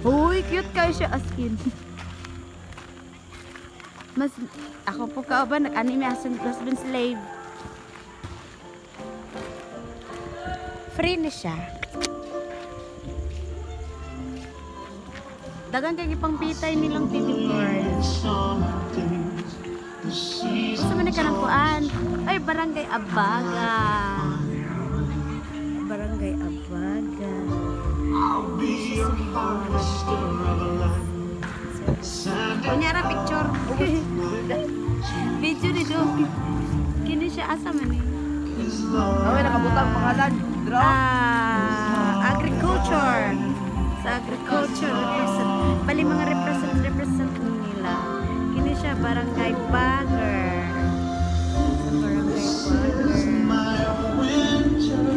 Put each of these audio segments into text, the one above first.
Uy, cute kayo siya as in. Mas, ako po ka ba, nag-anime husband slave. Free na siya. Dagan kay ipang pitay nilang TV boards. Gusto mo na ka ng kuan? Ay, Barangay Abaga. Barangay Abaga. Kunyara picture. Video ni Do. Kini siya asa man eh. Ay, nakabutang pangalan. Agriculture. Sa agriculture represent. Bali mga represent nila. Kini siya Barangay Bagger. Barangay Bagger.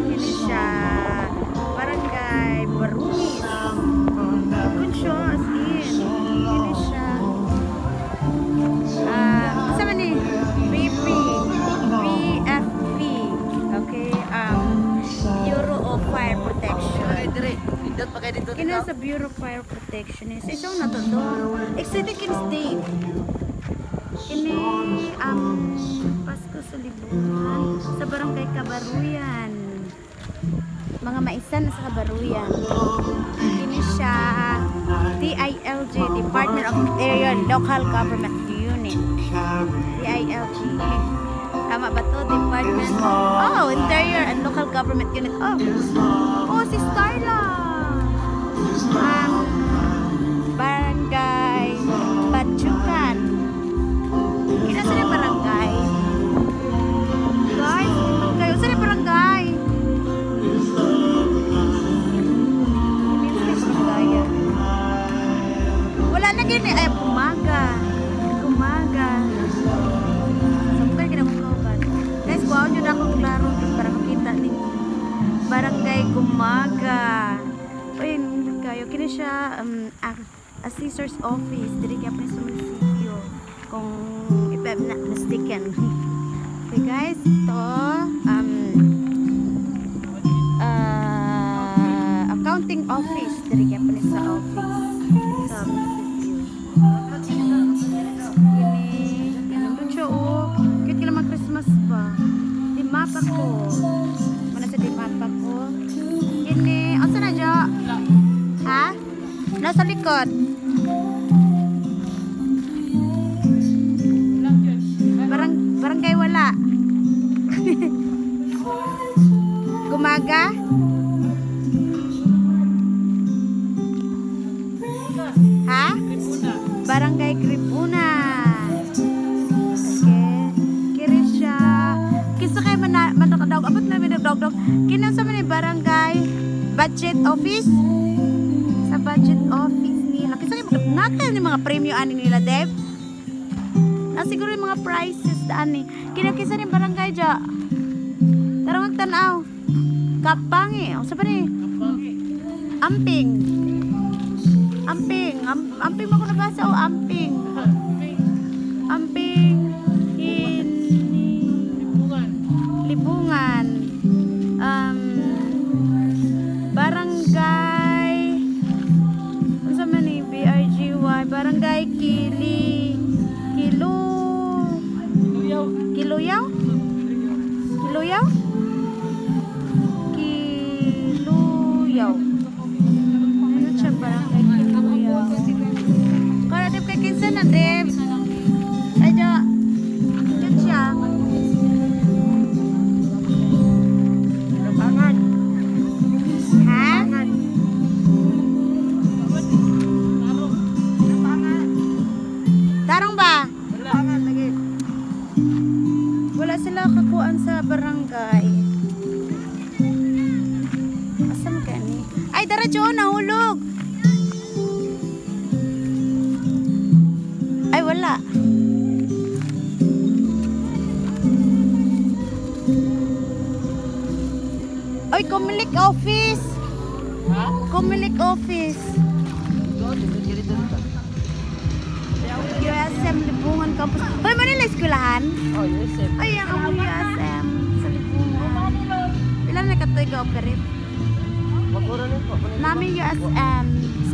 Kini siya Barangay Barunis. Good siya as in. Kini siya asa man ni? BFP. Okay, Bureau of Fire Protection. Kini sa Bureau of Fire Protection. Sa isang na to doon. Excited kini state. Kini Pasko sa Libungan sa Barangay Kabaruyan. Mga maisan na sa Kabaruyan. Kini siya DILG, Department of Area Local Government Unit. DILG. Tama ba to? Department of Interior and Local Government Unit. Oh, si Starla. Barangay Bachukan. Kinasa na barangay? Guys, kayo sa na barangay? Wala na gini. Ay, Gumaga. Gumaga. Sabukan kinamukauban. Guys, kuhaw nyo na akong klaro para makita ninyo. Barangay Gumaga. Uy, kayo. Kini siya assessor's office. Diri kaya pa sa munisipyo. Kung if I'm not mistaken. Okay guys, ito accounting office. Diri kaya pa sa office sa munisipyo. Kini siya cute ka naman Christmas ba? Di mapa ko. Mana sa di mapa ko? Kini, asa na dyan? Ha? Nasa likod. Barangay wala. Gumaga. Ha? Barangay Gripuna. Okay. Kiri siya. Kisa kayo manakadawag. Abot na minagdawag. Kinasa man yung barangay budget office. Sa budget office nila. Kisa kayo nakaya yung mga premyo ani nila, Dev. Siguro yung mga prices daan ni. Kinakisa rin barangay dya. Tarong magtanaw. Kapang eh. O saan ba ni? Amping. Amping. Amping mo ko nabasa o amping. Amping. Libungan. Barangay. O saan ba ni? BRGY. Barangay Kili. Kiluyaw? Kiluyaw? Kiluyaw. Ano siya barangay Kiluyaw? Kaya Deb kay kinsa na Deb? Ayo. Cute siya. Lapangan. Ha? Lapangan. Tarong ba? Wala sila kakuan sa barangay. Asam ka ni? Ay, daradyo, nahulog. Ay, wala. Ay, Comelec office. Ha? Comelec office. USM Libungan Campus. Hoy, Manila eskwelahan? Oh, USM. Ay, ang USM sa Libungan. Ilan na katoy ka operate? Magura na po. Nami USM.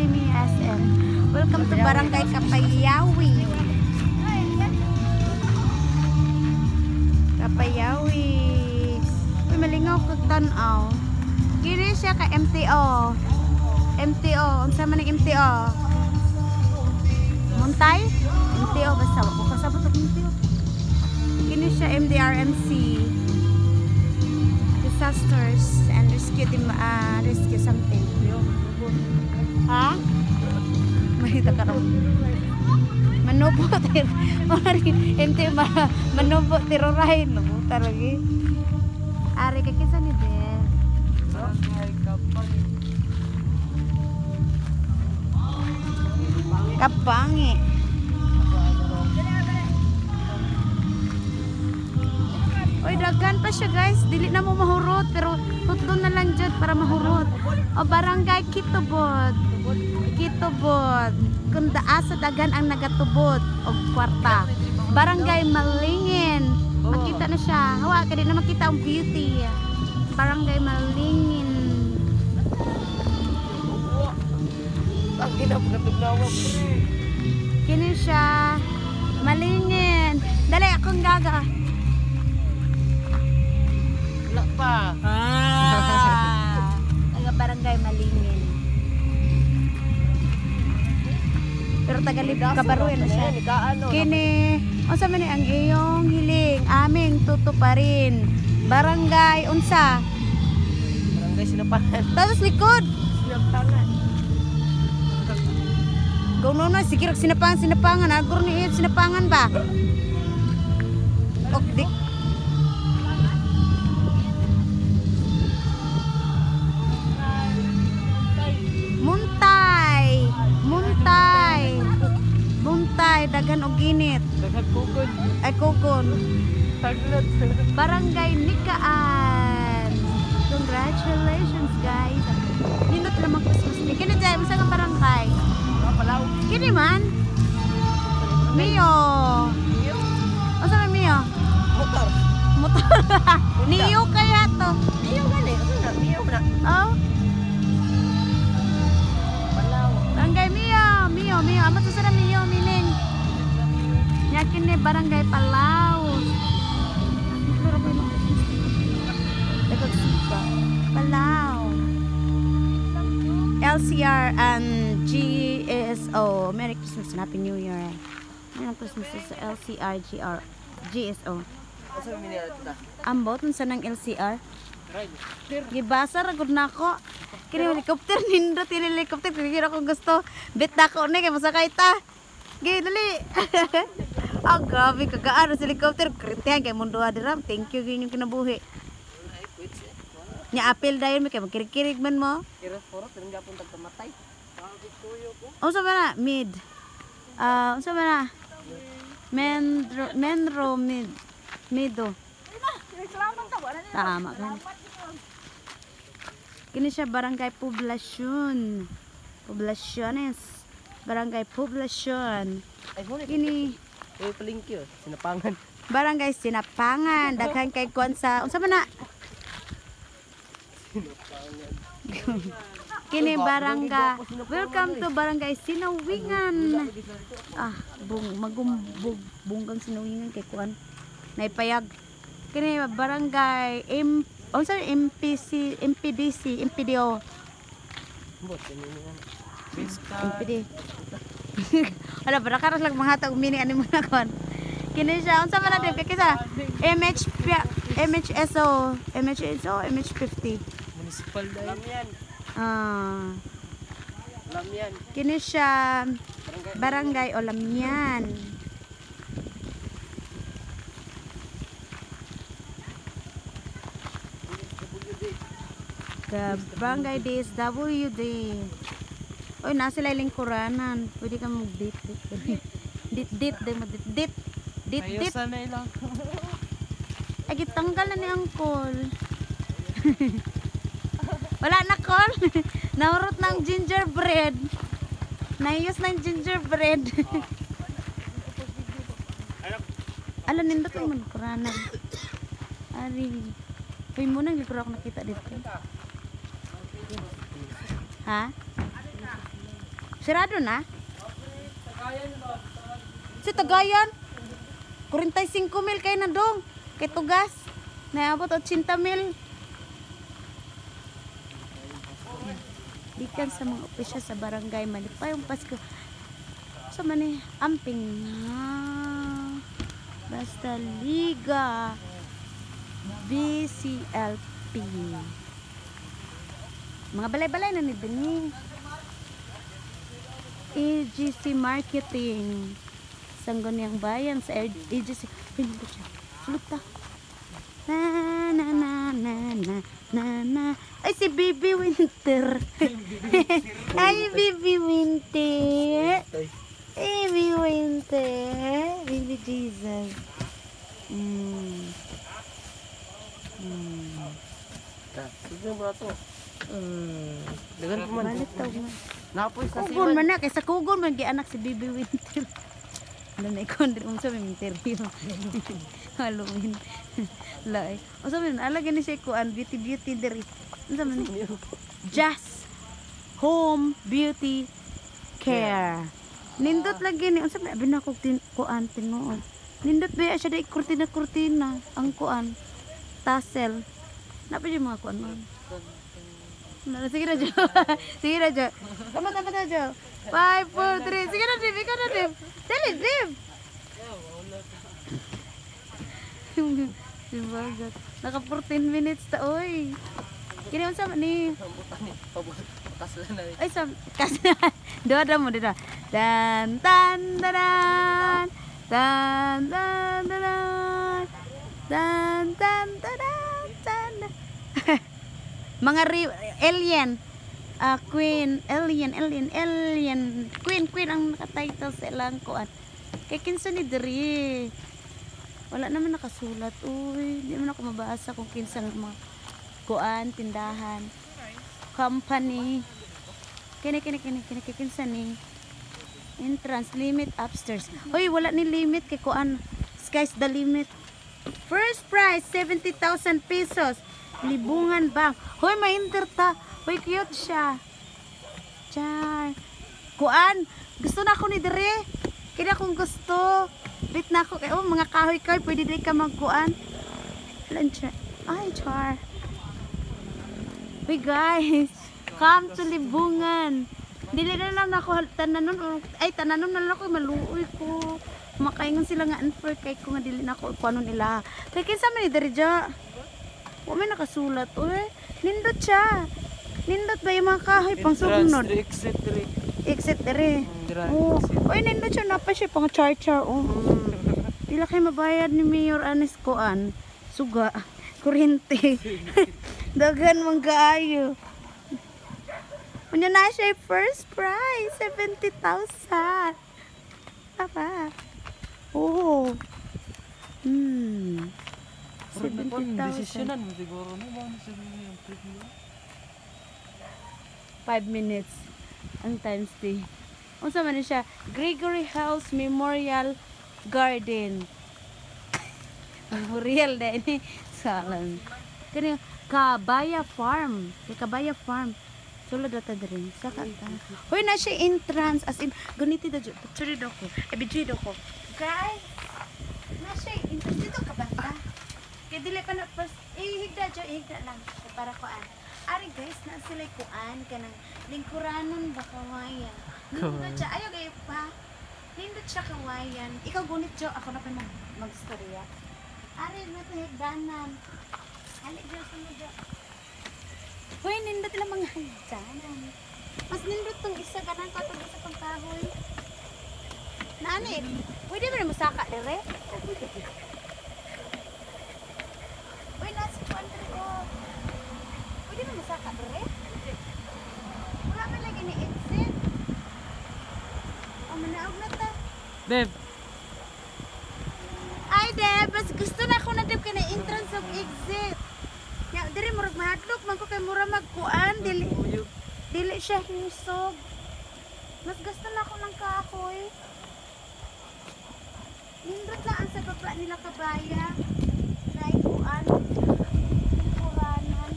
Simi SM. Welcome to Barangay Kapayawi. Kapayawi. Uy, malingaw kag tanaw. Kini siya ka MTO. MTO, unsa man ang MTO? Muntay? MTO basta ko kasabot og MTO. Kini siya MDRMC. Disasters and rescue rescue something. Ha? Mahita ka ron. Manubo tir. MTO manubo tirorahin no lagi. Ari ka kisa ni Ben. Kapangi. Oy, dagan pa siya guys. Dili na mo mahurot. Pero tutlon na lang dyan para mahurot. O, barangay Kitubod. Kitubod. Kung daasa dagan ang nagatubod. O, kwarta. Barangay Malingin. Makita na siya. Hawa, kaya na makita ang beauty. Barangay Malingin. Ang ginapagatugnawang. Kini siya. Malingin. Dali, akong gaga. Wala pa. Taga Barangay Malingin. Pero tagalib kabaruin na siya. Kini, unsa man ni ang iyong hiling, aming tutuparin. Barangay unsa? Barangay Sinapangan. Tapos likod. Sinapangan. Gawno na sige sinapangan. Agor ni sinapangan ba? Ok, Muntay, daghan og ginit. Daghan kukon. Ay kukon. Taglat. Barangay Nikaan. Congratulations guys. Nindot lamang Christmas tree. Kini dyan, masa nga barangay? Palaw. Kini man? Mio. Asa man Mio? Motor. Motor. Niyo kaya to. Iyo gani. Ano na? Iyo na. Oh. Palaw. Barangay Mio. Amat sa na Mio, mining. Yakin ni Barangay Palaw. Palaw. LCR and GSO. Merry Christmas and Happy New Year. Merry Christmas sa LCR, GSO. Asa man niya ito? Ambot sa nang LCR. Gibasa ra gud nako. Kini helicopter nindot ini helicopter kira ko gusto. Bet nako ni kay masakay ta. Gi dali. Ah, grabe kagaan sa helicopter. Kritihan kay mundo adiram. Thank you ginyong kinabuhi. Nya apel dayon mi kay magkirig-kirig man mo. Kira poro tinong gapon tagpamatay. Unsa ba na? Mid. Unsa ba na? Menro mid. Mido. Tama kan. Kini siya Barangay Poblasyon. Poblasyones. Barangay Poblasyon. Ay mo Kini palingki Sinapangan. Barangay Sinapangan. Daghan kay kuan sa unsa man na? Kini barangay. Welcome to Barangay Sinawingan. Ah, bunggang Sinawingan kay kuan. Naipayag. Kini barangay unsa MPDC, MPDO. MPD. Wala para karas lang mga mini ani mo na kon. Kini siya unsa man na kisa MHSO, MH50. Municipal dahil yan. Lamyan. Kini siya Barangay Olamyan. Barangay DSWD. Oy, nasa sila lingkuranan. Pwede ka mag-dit. Dit. Ayusan na ilang. Ay, gitanggal na ni Uncle. Wala na, Col. Naurot ng gingerbread. Naiyos ng gingerbread. Alam, nindot ang magkuranan. Ari. Uy, muna yung likura ako nakita dito. Ha? Sirado na? Si Tagayan? 45 mil kay na dong. Kay Tugas. Naabot 80 mil. Dikan sa mga opisyal sa barangay Malipay yung Pasko. Sa mani amping na. Basta Liga BCLP. Mga balay-balay na ni Dini. AGC Marketing. Sangguniang Bayan sa AGC. Pinto siya. Luta. Na na na na na na na. Ay si Bibi Winter. Ay Bibi Winter. Bibi Winter. Bibi Jesus. Sige mo na to. Dagan ko man. Balit tawag man. Napoy sa Kugon man na. Kaysa kugon man anak si Bibi Winter. Ano na ikon din mo sa minteryo. Halloween. Lai. O sabi na, alagyan ni siya kuan beauty diri. Ano sabi ni? Just Home Beauty Care. Nindot lagi ni. Ano sabi na, binakog kuan tinuod. Nindot ba siya dahil kurtina ang kuan. Tassel. Napa yung mga kuan man? Sige na, Jo. Sige na, Jo. Tama na, Jo. 5, 4, 3. Sige na, Dib. Ikaw na, Dib. Dali, Dib. Dibagat. Naka 14 minutes ta, oy. Kini unsa man ni? Ay, kas na. Doa mo dito. Dan tan dan. Dan dan dan. Dan dan dan. Mga alien. Queen, alien. Queen ang naka-title sa ilang kuan. Kay kinsa ni diri. Wala naman nakasulat. Uy, di man ako mabasa kung kinsang mga kuan, tindahan, company. Kini kinsa ni entrance limit upstairs. Uy, wala ni limit kay kuan. Sky's the limit. First prize 70,000 pesos. Libungan Bank. Hoy, ma-enter ta. Hoy, cute siya. Char. Kuan, gusto na ako ni dire. Kaya kung gusto. Bit na ako. Oh, mga kahoy-kahoy, pwede din ka magkuan. Lunch. Ay, char. Hoy, guys. Come to Libungan. Dili na lang ako tananon. Ay, tananon na lang ako. Maluoy ko. Makaingon sila nga unfair kay ko nga dili na ako kuanon nila. Kaya kinsa man ni dire ja. Wa may nakasulat. Uy, nindot siya. Nindot ba yung mga kahoy pang sumunod? Exit 3. Oh, oy nindot siya na pa siya pang char-char. Oh. Pila kay mabayad ni Mayor Anis Kuan? Suga, kuryente. Dagan man kaayo. Unya na siya first prize, 70,000. Apa? Oh. 70,000. 5 minutes ang time stay. Unsa man ni siya? Gregory House Memorial Garden. Memorial da ini salan. Kani Kabaya Farm. Kabaya Farm. Sulod ta diri. Saka ta. Hoy na siya entrance as in ganito da jo. Picture do ko. Video ko. Guys, na siya entrance dito ka banda. Kay dili pa na first ihigda jo, ihigda lang para kuan. Ari guys, na sila kuan kanang lingkuranon ba kawayan. Nindot siya ayo gay pa. Nindot siya kawayan. Ikaw gunit jo, ako na pa magstorya. Ari na to higdanan. Ali jo sunod jo. Hoy, nindot lang mga higdanan. Mas nindot tong isa kanan ka tong isa tong kahoy. Nani, pwede ba mo saka dire? Uy, nasa country ko. Pwede ba mo saka dire? Wala man lagi ni exit. O, manaog na ta. Deb. Ay, Deb, mas gusto na ako na Deb ka na entrance of exit. Ya, dire murag mahadlok man ko kay mura magkuan, dili siya hisog. Mas gusto na ako ng kahoy. Nindot lang sa baba nila kabaya. Naikuan. Kuranan.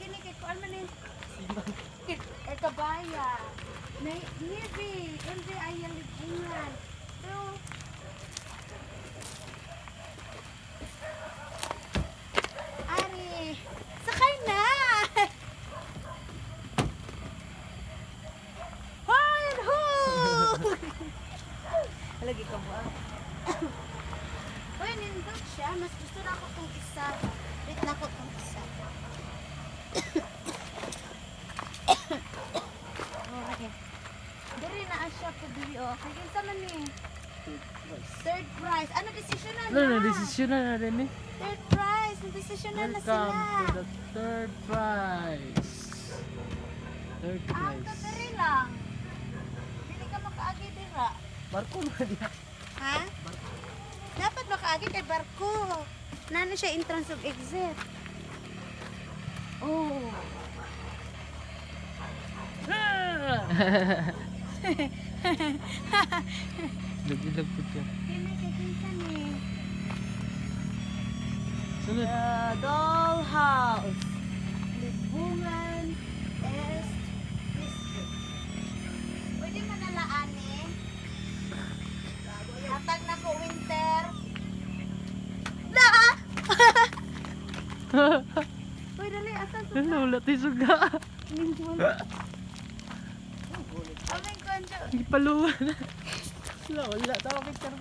Kini kay kuan man eh. Kay kabaya. Uy, nindot siya. Mas gusto na ako itong isa. Wait na ako itong isa. Okay. Dari na siya po dili o. Kaya sa man ni. Third prize. Ano decision na No, decision na rin eh. Third prize. Decision na sila. Welcome to the third prize. Third Ang prize. tatari lang. Dili ka makaagi dira. Barko na diya. Ha? Dapat makaagi kay barko. Nano siya entrance of exit. Oh. Ilag po siya. Kini kay kinsan ni. Sunod. The Dollhouse. Libungan Est District. Pwede manalaan eh. Hatag na ko winter. Na! Uy, dali, asan sa Wala tayo suga. aming konjo. Ipaluwan. Wala, tawag picture.